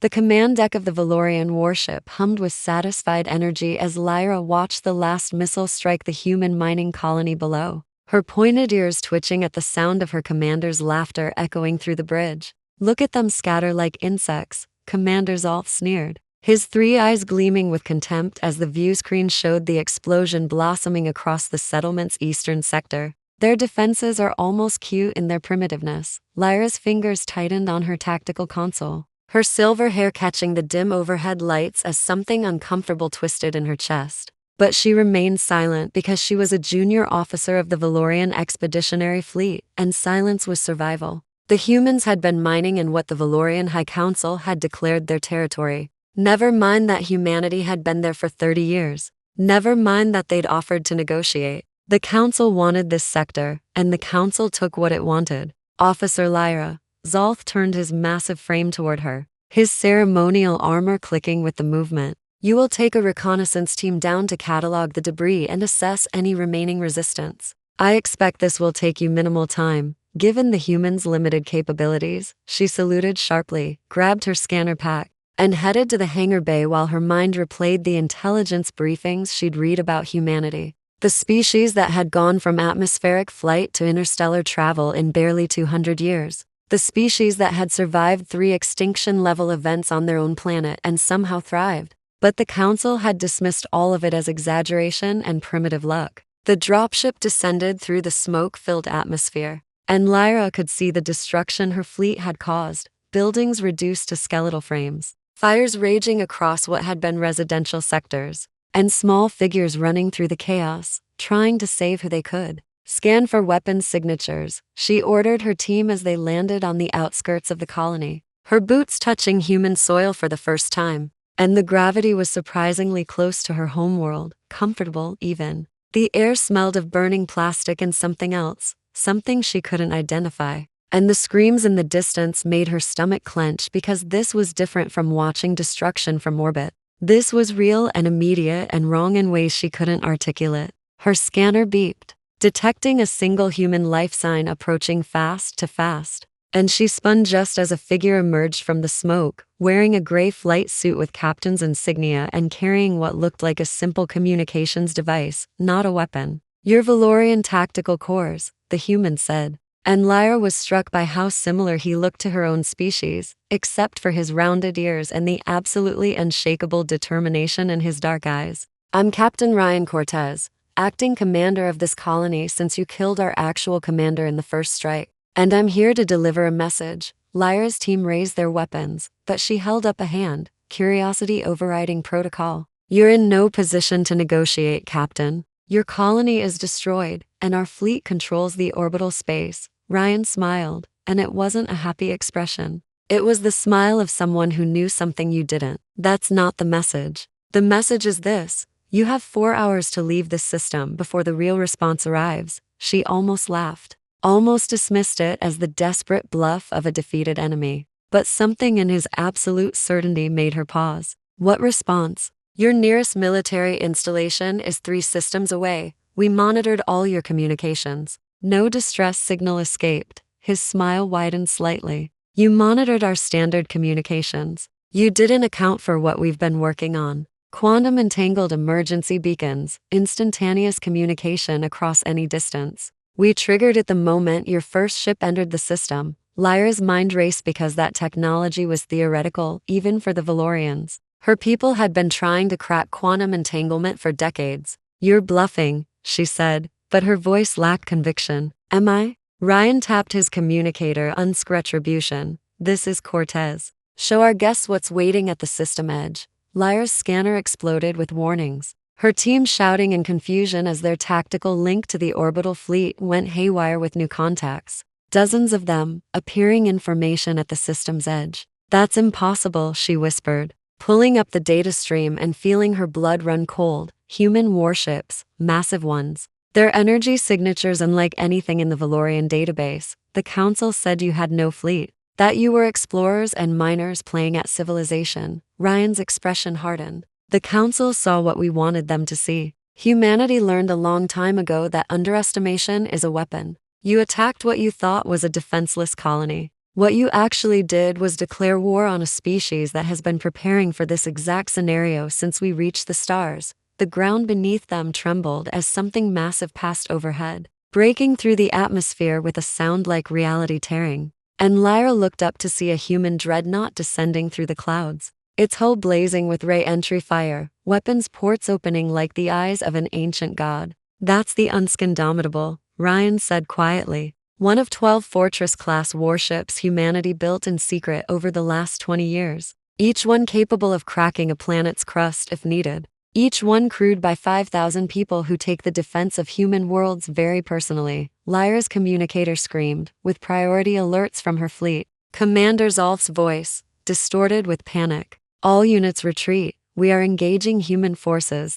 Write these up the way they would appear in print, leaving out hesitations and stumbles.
The command deck of the Valorian warship hummed with satisfied energy as Lyra watched the last missile strike the human mining colony below, her pointed ears twitching at the sound of her commander's laughter echoing through the bridge. "Look at them scatter like insects," Commander Zalth sneered, his three eyes gleaming with contempt as the view screen showed the explosion blossoming across the settlement's eastern sector. "Their defenses are almost cute in their primitiveness." Lyra's fingers tightened on her tactical console, her silver hair catching the dim overhead lights as something uncomfortable twisted in her chest. But she remained silent because she was a junior officer of the Valorian Expeditionary Fleet, and silence was survival. The humans had been mining in what the Valorian High Council had declared their territory. Never mind that humanity had been there for 30 years. Never mind that they'd offered to negotiate. The Council wanted this sector, and the Council took what it wanted. "Officer Lyra." Zalth turned his massive frame toward her, his ceremonial armor clicking with the movement. "You will take a reconnaissance team down to catalog the debris and assess any remaining resistance. I expect this will take you minimal time, given the humans' limited capabilities." She saluted sharply, grabbed her scanner pack, and headed to the hangar bay while her mind replayed the intelligence briefings she'd read about humanity. The species that had gone from atmospheric flight to interstellar travel in barely 200 years. The species that had survived 3 extinction-level events on their own planet and somehow thrived. But the Council had dismissed all of it as exaggeration and primitive luck. The dropship descended through the smoke-filled atmosphere, and Lyra could see the destruction her fleet had caused, buildings reduced to skeletal frames, fires raging across what had been residential sectors, and small figures running through the chaos, trying to save who they could. "Scan for weapons signatures," she ordered her team as they landed on the outskirts of the colony, her boots touching human soil for the first time. And the gravity was surprisingly close to her homeworld, comfortable even. The air smelled of burning plastic and something else, something she couldn't identify. And the screams in the distance made her stomach clench because this was different from watching destruction from orbit. This was real and immediate and wrong in ways she couldn't articulate. Her scanner beeped, detecting a single human life sign approaching fast, and she spun just as a figure emerged from the smoke, wearing a gray flight suit with captain's insignia and carrying what looked like a simple communications device, not a weapon. "Your Valorian tactical cores," the human said. And Lyra was struck by how similar he looked to her own species, except for his rounded ears and the absolutely unshakable determination in his dark eyes. "I'm Captain Ryan Cortez, acting commander of this colony since you killed our actual commander in the first strike. And I'm here to deliver a message." Lyra's team raised their weapons, but she held up a hand, curiosity overriding protocol. "You're in no position to negotiate, Captain. Your colony is destroyed, and our fleet controls the orbital space." Ryan smiled, and it wasn't a happy expression. It was the smile of someone who knew something you didn't. "That's not the message. The message is this: you have 4 hours to leave this system before the real response arrives." She almost laughed, almost dismissed it as the desperate bluff of a defeated enemy. But something in his absolute certainty made her pause. "What response?" "Your nearest military installation is 3 systems away. We monitored all your communications." No distress signal escaped. His smile widened slightly. "You monitored our standard communications. You didn't account for what we've been working on. Quantum entangled emergency beacons, instantaneous communication across any distance. We triggered it the moment your first ship entered the system." Lyra's mind raced because that technology was theoretical, even for the Valorians. Her people had been trying to crack quantum entanglement for decades. "You're bluffing," she said, but her voice lacked conviction. "Am I?" Ryan tapped his communicator, unsk retribution. "This is Cortez. Show our guests what's waiting at the system edge." Lyra's scanner exploded with warnings, her team shouting in confusion as their tactical link to the orbital fleet went haywire with new contacts. Dozens of them, appearing information at the system's edge. "That's impossible," she whispered, pulling up the data stream and feeling her blood run cold. "Human warships, massive ones. Their energy signatures unlike anything in the Valorian database. The Council said you had no fleet, that you were explorers and miners playing at civilization." Ryan's expression hardened. "The Council saw what we wanted them to see. Humanity learned a long time ago that underestimation is a weapon. You attacked what you thought was a defenseless colony. What you actually did was declare war on a species that has been preparing for this exact scenario since we reached the stars." The ground beneath them trembled as something massive passed overhead, breaking through the atmosphere with a sound like reality tearing. And Lyra looked up to see a human dreadnought descending through the clouds, its hull blazing with ray entry fire, weapons ports opening like the eyes of an ancient god. "That's the Unskindomitable," Ryan said quietly. "One of 12 Fortress-class warships humanity built in secret over the last 20 years. Each one capable of cracking a planet's crust if needed. Each one crewed by 5,000 people who take the defense of human worlds very personally." Lyra's communicator screamed, with priority alerts from her fleet. Commander Zalth's voice, distorted with panic. "All units retreat. We are engaging human forces.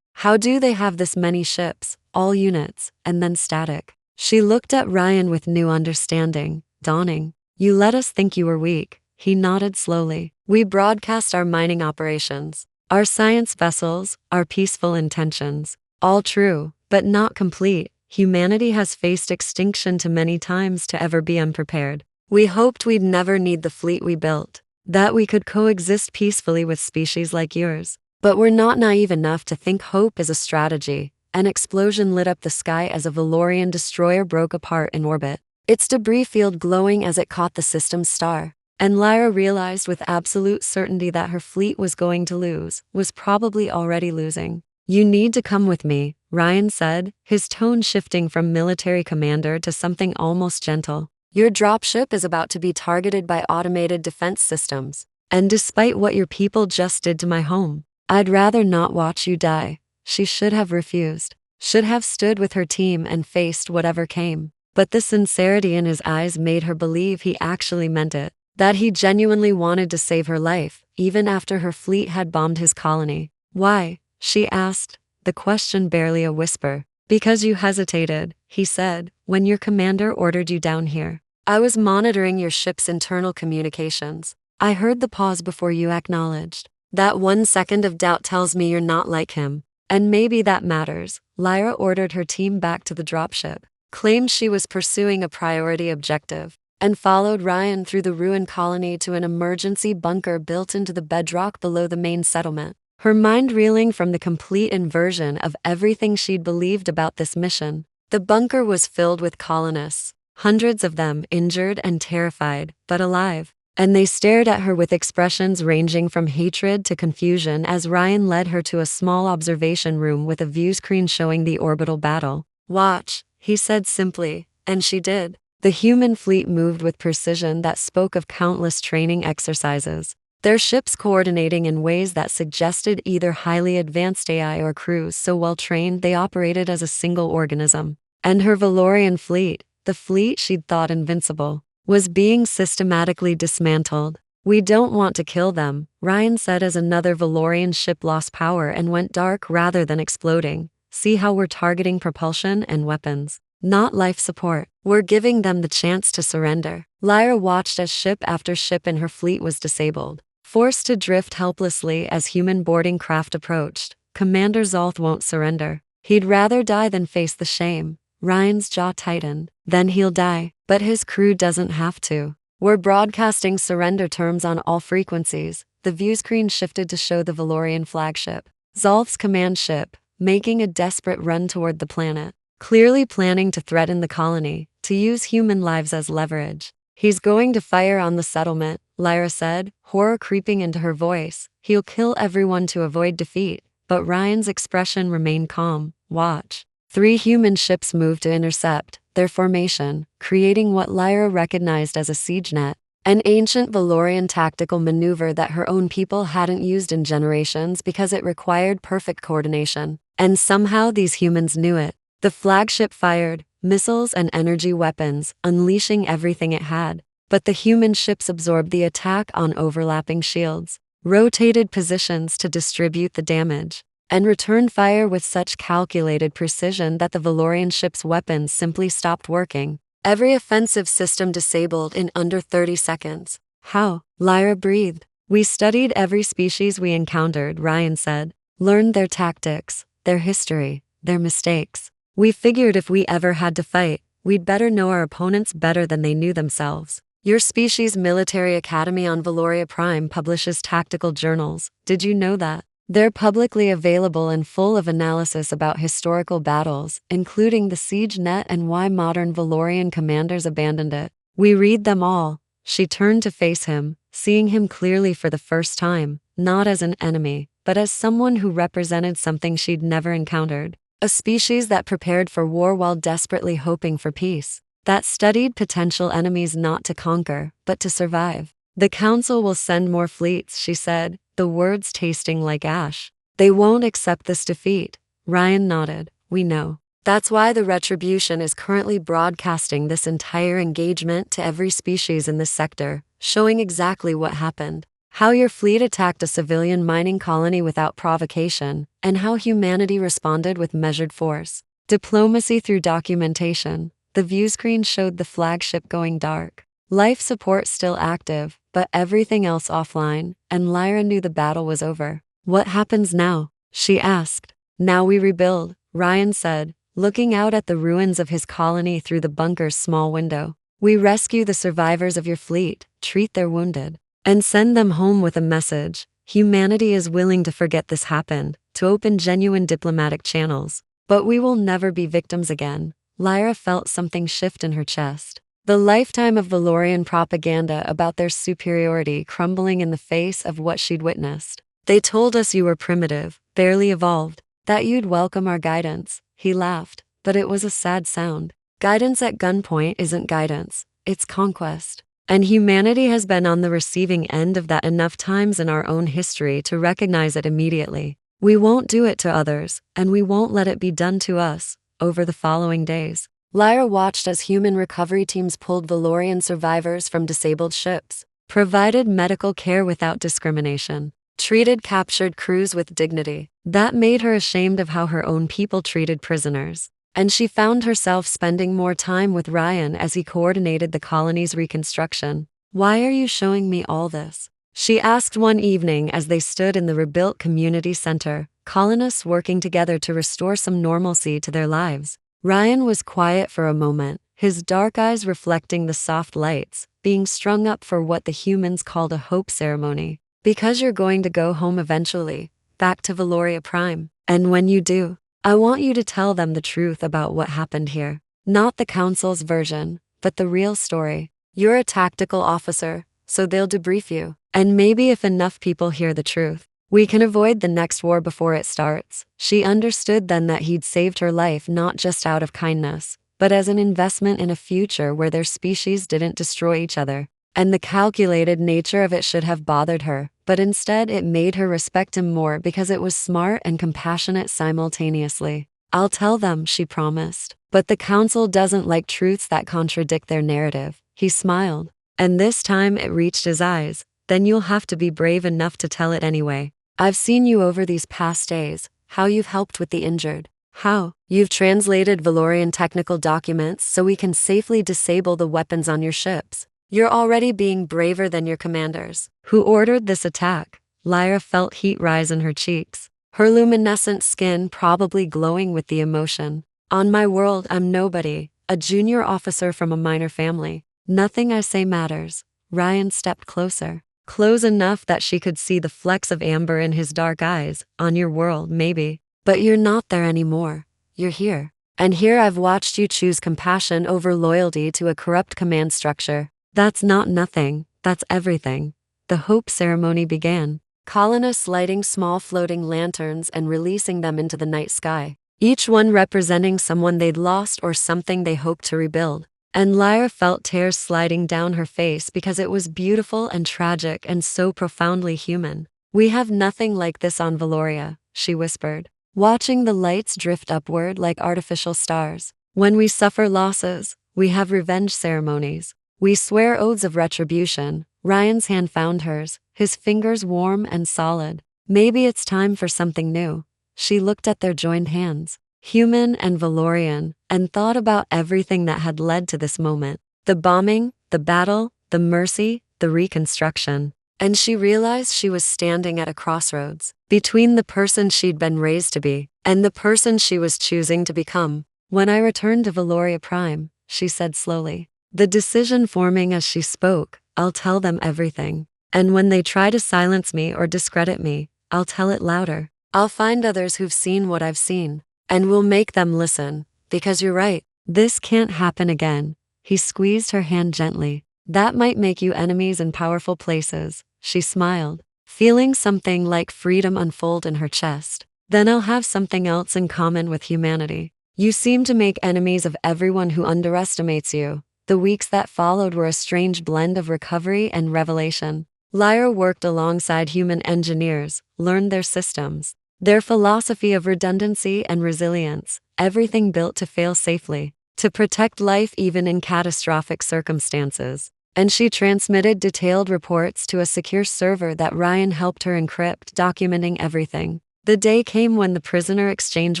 How do they have this many ships?" "All units," and then static. She looked at Ryan with new understanding dawning. "You let us think you were weak." He nodded slowly. "We broadcast our mining operations, our science vessels, our peaceful intentions. All true, but not complete. Humanity has faced extinction too many times to ever be unprepared. We hoped we'd never need the fleet we built, that we could coexist peacefully with species like yours. But we're not naive enough to think hope is a strategy." An explosion lit up the sky as a Valorian destroyer broke apart in orbit, its debris field glowing as it caught the system's star. And Lyra realized with absolute certainty that her fleet was going to lose, was probably already losing. "You need to come with me," Ryan said, his tone shifting from military commander to something almost gentle. "Your dropship is about to be targeted by automated defense systems. And despite what your people just did to my home, I'd rather not watch you die." She should have refused, should have stood with her team and faced whatever came. But the sincerity in his eyes made her believe he actually meant it, that he genuinely wanted to save her life, even after her fleet had bombed his colony. "Why?" she asked, the question barely a whisper. "Because you hesitated," he said, "when your commander ordered you down here. I was monitoring your ship's internal communications. I heard the pause before you acknowledged. That 1 second of doubt tells me you're not like him. And maybe that matters." Lyra ordered her team back to the dropship, claimed she was pursuing a priority objective, and followed Ryan through the ruined colony to an emergency bunker built into the bedrock below the main settlement, her mind reeling from the complete inversion of everything she'd believed about this mission. The bunker was filled with colonists, hundreds of them injured and terrified, but alive. And they stared at her with expressions ranging from hatred to confusion as Ryan led her to a small observation room with a view screen showing the orbital battle. "Watch," he said simply, and she did. The human fleet moved with precision that spoke of countless training exercises, their ships coordinating in ways that suggested either highly advanced AI or crews so well trained they operated as a single organism. And her Valorian fleet, the fleet she'd thought invincible, was being systematically dismantled. "We don't want to kill them," Ryan said as another Valorian ship lost power and went dark rather than exploding. "See how we're targeting propulsion and weapons, not life support. We're giving them the chance to surrender." Lyra watched as ship after ship in her fleet was disabled, forced to drift helplessly as human boarding craft approached. "Commander Zalth won't surrender. He'd rather die than face the shame." Ryan's jaw tightened. "Then he'll die, but his crew doesn't have to. We're broadcasting surrender terms on all frequencies." The view screen shifted to show the Valorian flagship, Zalth's command ship, making a desperate run toward the planet, clearly planning to threaten the colony, to use human lives as leverage. "He's going to fire on the settlement," Lyra said, horror creeping into her voice. "He'll kill everyone to avoid defeat." But Ryan's expression remained calm. "Watch." 3 human ships moved to intercept their formation, creating what Lyra recognized as a siege net, an ancient Valorian tactical maneuver that her own people hadn't used in generations because it required perfect coordination. And somehow these humans knew it. The flagship fired missiles and energy weapons, unleashing everything it had. But the human ships absorbed the attack on overlapping shields, rotated positions to distribute the damage, and returned fire with such calculated precision that the Valorian ship's weapons simply stopped working. Every offensive system disabled in under 30 seconds. "How?" Lyra breathed. "We studied every species we encountered," Ryan said. "Learned their tactics, their history, their mistakes. We figured if we ever had to fight, we'd better know our opponents better than they knew themselves." Your species' military academy on Valoria Prime publishes tactical journals. Did you know that? They're publicly available and full of analysis about historical battles, including the siege net and why modern Valorian commanders abandoned it. We read them all. She turned to face him, seeing him clearly for the first time, not as an enemy, but as someone who represented something she'd never encountered. A species that prepared for war while desperately hoping for peace. That studied potential enemies not to conquer, but to survive. The Council will send more fleets, she said, the words tasting like ash. They won't accept this defeat. Ryan nodded. We know. That's why the Retribution is currently broadcasting this entire engagement to every species in this sector, showing exactly what happened. How your fleet attacked a civilian mining colony without provocation, and how humanity responded with measured force. Diplomacy through documentation. The view screen showed the flagship going dark. Life support still active, but everything else offline, and Lyra knew the battle was over. What happens now? She asked. Now we rebuild, Ryan said, looking out at the ruins of his colony through the bunker's small window. We rescue the survivors of your fleet, treat their wounded, and send them home with a message. Humanity is willing to forget this happened, to open genuine diplomatic channels. But we will never be victims again. Lyra felt something shift in her chest. The lifetime of Valorian propaganda about their superiority crumbling in the face of what she'd witnessed. They told us you were primitive, barely evolved, that you'd welcome our guidance. He laughed, but it was a sad sound. Guidance at gunpoint isn't guidance, it's conquest. And humanity has been on the receiving end of that enough times in our own history to recognize it immediately. We won't do it to others, and we won't let it be done to us. Over the following days, Lyra watched as human recovery teams pulled Valorian survivors from disabled ships, provided medical care without discrimination, treated captured crews with dignity. That made her ashamed of how her own people treated prisoners. And she found herself spending more time with Ryan as he coordinated the colony's reconstruction. Why are you showing me all this? She asked one evening as they stood in the rebuilt community center, colonists working together to restore some normalcy to their lives. Ryan was quiet for a moment, his dark eyes reflecting the soft lights, being strung up for what the humans called a hope ceremony. Because you're going to go home eventually, back to Valoria Prime. And when you do, I want you to tell them the truth about what happened here. Not the Council's version, but the real story. You're a tactical officer, so they'll debrief you. And maybe if enough people hear the truth, we can avoid the next war before it starts. She understood then that he'd saved her life not just out of kindness, but as an investment in a future where their species didn't destroy each other. And the calculated nature of it should have bothered her, but instead it made her respect him more because it was smart and compassionate simultaneously. I'll tell them, she promised. But the Council doesn't like truths that contradict their narrative. He smiled. And this time it reached his eyes. Then you'll have to be brave enough to tell it anyway. I've seen you over these past days, how you've helped with the injured. How you've translated Valorian technical documents so we can safely disable the weapons on your ships. You're already being braver than your commanders. Who ordered this attack? Lyra felt heat rise in her cheeks, her luminescent skin probably glowing with the emotion. On my world, I'm nobody, a junior officer from a minor family. Nothing I say matters. Ryan stepped closer. Close enough that she could see the flecks of amber in his dark eyes. On your world, maybe. But you're not there anymore. You're here. And here I've watched you choose compassion over loyalty to a corrupt command structure. That's not nothing, that's everything. The hope ceremony began. Colonists lighting small floating lanterns and releasing them into the night sky. Each one representing someone they'd lost or something they hoped to rebuild. And Lyra felt tears sliding down her face because it was beautiful and tragic and so profoundly human. We have nothing like this on Valoria, she whispered, watching the lights drift upward like artificial stars. When we suffer losses, we have revenge ceremonies. We swear oaths of retribution. Ryan's hand found hers, his fingers warm and solid. Maybe it's time for something new. She looked at their joined hands, human and Valorian, and thought about everything that had led to this moment. The bombing, the battle, the mercy, the reconstruction. And she realized she was standing at a crossroads, between the person she'd been raised to be, and the person she was choosing to become. When I returned to Valoria Prime, she said slowly, the decision forming as she spoke. I'll tell them everything. And when they try to silence me or discredit me, I'll tell it louder. I'll find others who've seen what I've seen, and we'll make them listen. Because you're right, this can't happen again. He squeezed her hand gently. That might make you enemies in powerful places, she smiled, feeling something like freedom unfold in her chest. Then I'll have something else in common with humanity. You seem to make enemies of everyone who underestimates you. The weeks that followed were a strange blend of recovery and revelation. Lyra worked alongside human engineers, learned their systems, their philosophy of redundancy and resilience, everything built to fail safely, to protect life even in catastrophic circumstances. And she transmitted detailed reports to a secure server that Ryan helped her encrypt, documenting everything. The day came when the prisoner exchange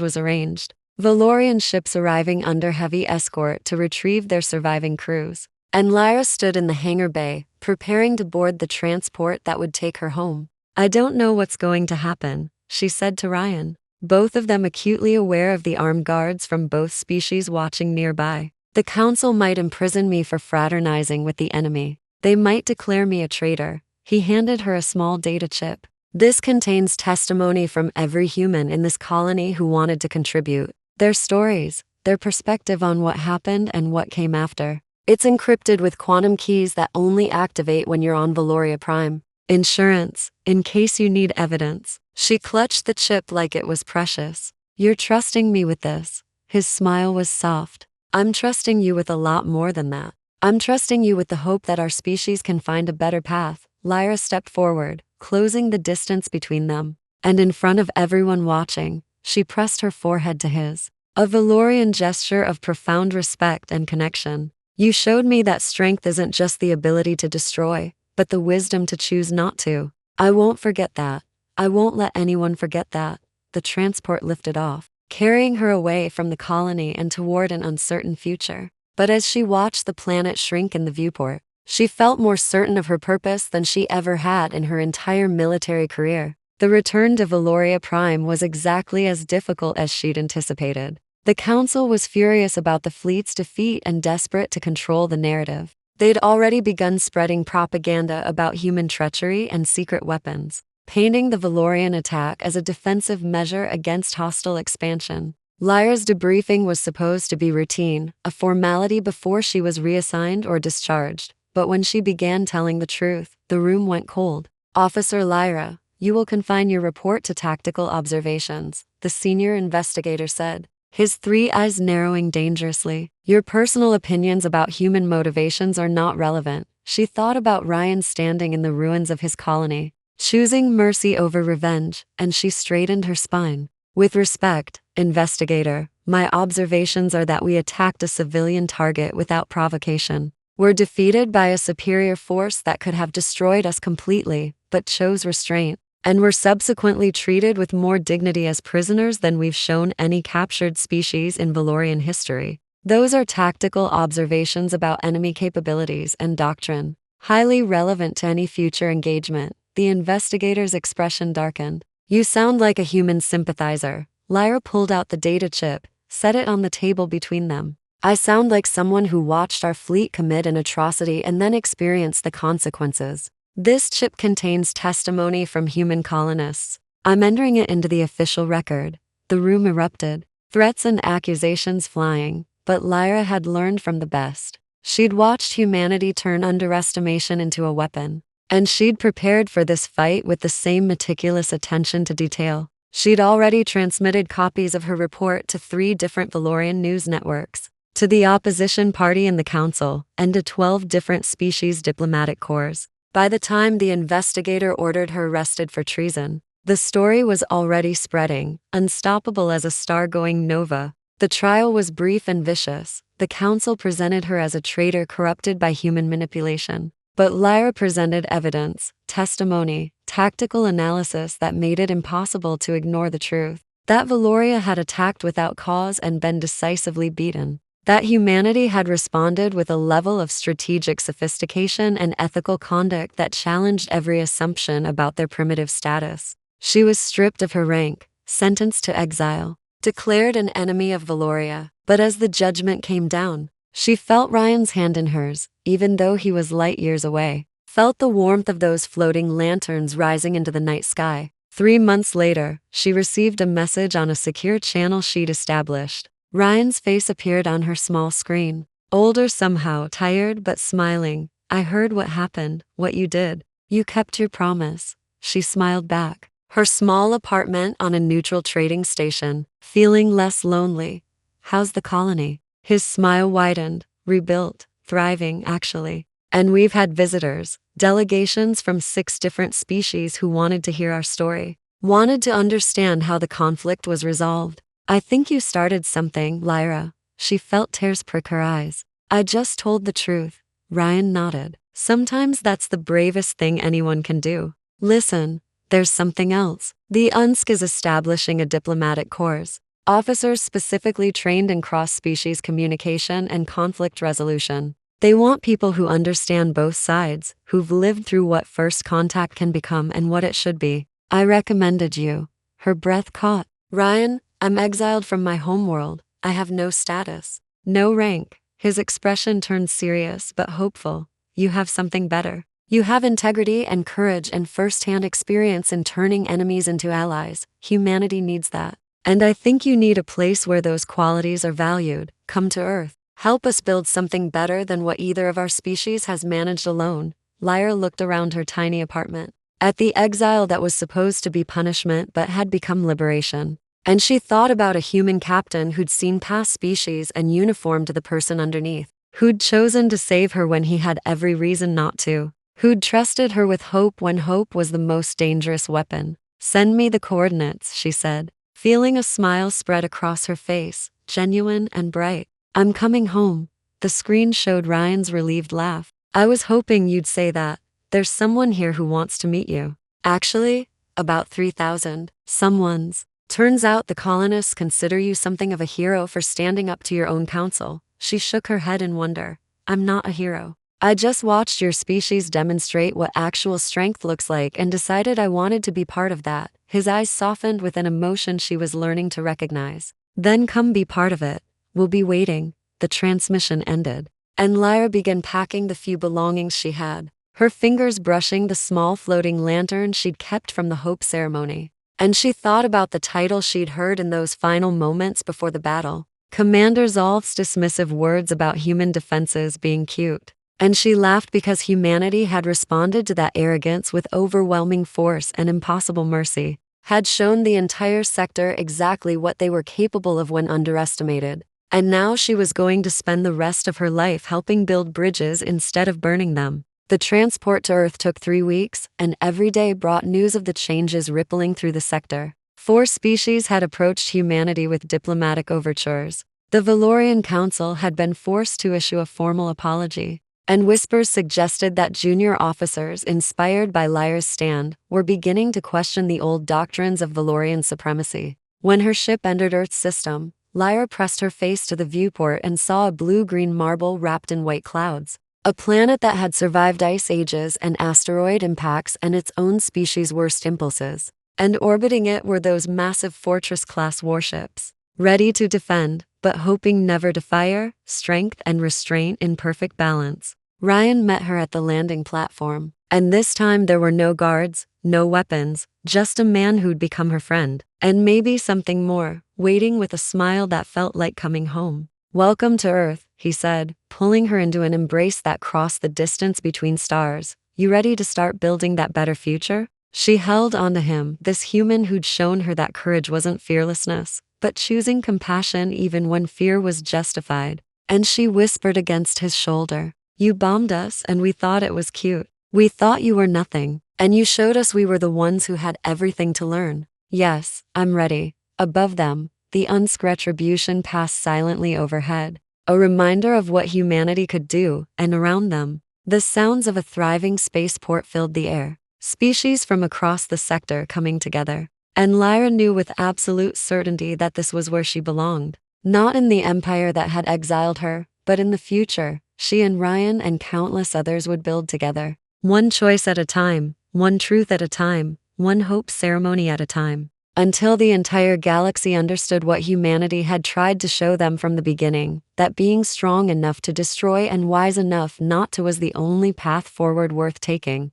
was arranged. Valorian ships arriving under heavy escort to retrieve their surviving crews. And Lyra stood in the hangar bay, preparing to board the transport that would take her home. I don't know what's going to happen, she said to Ryan, both of them acutely aware of the armed guards from both species watching nearby. The council might imprison me for fraternizing with the enemy. They might declare me a traitor. He handed her a small data chip. This contains testimony from every human in this colony who wanted to contribute. Their stories, their perspective on what happened and what came after. It's encrypted with quantum keys that only activate when you're on Valoria Prime. Insurance, in case you need evidence. She clutched the chip like it was precious. You're trusting me with this. His smile was soft. I'm trusting you with a lot more than that. I'm trusting you with the hope that our species can find a better path. Lyra stepped forward, closing the distance between them. And in front of everyone watching, she pressed her forehead to his. A Valorian gesture of profound respect and connection. You showed me that strength isn't just the ability to destroy, but the wisdom to choose not to. I won't forget that. I won't let anyone forget that. The transport lifted off, carrying her away from the colony and toward an uncertain future. But as she watched the planet shrink in the viewport, she felt more certain of her purpose than she ever had in her entire military career. The return to Valoria Prime was exactly as difficult as she'd anticipated. The council was furious about the fleet's defeat and desperate to control the narrative. They'd already begun spreading propaganda about human treachery and secret weapons, painting the Valorian attack as a defensive measure against hostile expansion. Lyra's debriefing was supposed to be routine, a formality before she was reassigned or discharged. But when she began telling the truth, the room went cold. Officer Lyra, you will confine your report to tactical observations, the senior investigator said, his three eyes narrowing dangerously. Your personal opinions about human motivations are not relevant. She thought about Ryan standing in the ruins of his colony, choosing mercy over revenge, and she straightened her spine. With respect, investigator, my observations are that we attacked a civilian target without provocation. We're defeated by a superior force that could have destroyed us completely, but chose restraint. And were subsequently treated with more dignity as prisoners than we've shown any captured species in Valorian history. Those are tactical observations about enemy capabilities and doctrine, highly relevant to any future engagement. The investigator's expression darkened. You sound like a human sympathizer. Lyra pulled out the data chip, set it on the table between them. I sound like someone who watched our fleet commit an atrocity and then experienced the consequences. This chip contains testimony from human colonists. I'm entering it into the official record. The room erupted, threats and accusations flying, but Lyra had learned from the best. She'd watched humanity turn underestimation into a weapon, and she'd prepared for this fight with the same meticulous attention to detail. She'd already transmitted copies of her report to 3 different Valorian news networks, to the opposition party in the council, and to 12 different species diplomatic corps. By the time the investigator ordered her arrested for treason, the story was already spreading, unstoppable as a star-going nova. The trial was brief and vicious. The council presented her as a traitor corrupted by human manipulation. But Lyra presented evidence, testimony, tactical analysis that made it impossible to ignore the truth. That Valoria had attacked without cause and been decisively beaten. That humanity had responded with a level of strategic sophistication and ethical conduct that challenged every assumption about their primitive status. She was stripped of her rank, sentenced to exile, declared an enemy of Valoria. But as the judgment came down, She felt Ryan's hand in hers, even though he was light years away. Felt the warmth of those floating lanterns rising into the night sky. 3 months later, she received a message on a secure channel she'd established. Ryan's face appeared on her small screen. Older somehow, tired but smiling. "I heard what happened, what you did. You kept your promise." She smiled back. Her small apartment on a neutral trading station, feeling less lonely. "How's the colony?" His smile widened. "Rebuilt, thriving, actually. And we've had visitors, delegations from 6 different species who wanted to hear our story. Wanted to understand how the conflict was resolved. I think you started something, Lyra." She felt tears prick her eyes. "I just told the truth." Ryan nodded. "Sometimes that's the bravest thing anyone can do. Listen, there's something else. The UNSC is establishing a diplomatic corps. Officers specifically trained in cross-species communication and conflict resolution. They want people who understand both sides, who've lived through what first contact can become and what it should be. I recommended you." Her breath caught. "Ryan, I'm exiled from my homeworld. I have no status, no rank." His expression turned serious but hopeful. "You have something better. You have integrity and courage and first-hand experience in turning enemies into allies. Humanity needs that. And I think you need a place where those qualities are valued. Come to Earth. Help us build something better than what either of our species has managed alone." Lyra looked around her tiny apartment, at the exile that was supposed to be punishment but had become liberation. And she thought about a human captain who'd seen past species and uniformed to the person underneath, who'd chosen to save her when he had every reason not to, who'd trusted her with hope when hope was the most dangerous weapon. "Send me the coordinates," she said, feeling a smile spread across her face, genuine and bright. "I'm coming home." The screen showed Ryan's relieved laugh. "I was hoping you'd say that. There's someone here who wants to meet you. Actually, about 3,000. Someone's. Turns out the colonists consider you something of a hero for standing up to your own council." She shook her head in wonder. "I'm not a hero. I just watched your species demonstrate what actual strength looks like and decided I wanted to be part of that." His eyes softened with an emotion she was learning to recognize. "Then come be part of it. We'll be waiting." The transmission ended, and Lyra began packing the few belongings she had, her fingers brushing the small floating lantern she'd kept from the Hope ceremony. And she thought about the title she'd heard in those final moments before the battle. Commander Zalth's dismissive words about human defenses being cute. And she laughed because humanity had responded to that arrogance with overwhelming force and impossible mercy, had shown the entire sector exactly what they were capable of when underestimated. And now she was going to spend the rest of her life helping build bridges instead of burning them. The transport to Earth took 3 weeks, and every day brought news of the changes rippling through the sector. 4 species had approached humanity with diplomatic overtures. The Valorian Council had been forced to issue a formal apology, and whispers suggested that junior officers, inspired by Lyra's stand, were beginning to question the old doctrines of Valorian supremacy. When her ship entered Earth's system, Lyra pressed her face to the viewport and saw a blue-green marble wrapped in white clouds. A planet that had survived ice ages and asteroid impacts and its own species' worst impulses. And orbiting it were those massive Fortress-class warships, ready to defend, but hoping never to fire, strength and restraint in perfect balance. Ryan met her at the landing platform, and this time there were no guards, no weapons, just a man who'd become her friend, and maybe something more, waiting with a smile that felt like coming home. "Welcome to Earth," he said, pulling her into an embrace that crossed the distance between stars. "You ready to start building that better future?" She held onto him, this human who'd shown her that courage wasn't fearlessness, but choosing compassion even when fear was justified. And she whispered against his shoulder, "You bombed us and we thought it was cute. We thought you were nothing, and you showed us we were the ones who had everything to learn." "Yes, I'm ready." Above them, the UNSC retribution passed silently overhead, a reminder of what humanity could do, and around them, the sounds of a thriving spaceport filled the air, species from across the sector coming together. And Lyra knew with absolute certainty that this was where she belonged. Not in the empire that had exiled her, but in the future she and Ryan and countless others would build together. One choice at a time, one truth at a time, one hope ceremony at a time. Until the entire galaxy understood what humanity had tried to show them from the beginning, that being strong enough to destroy and wise enough not to was the only path forward worth taking.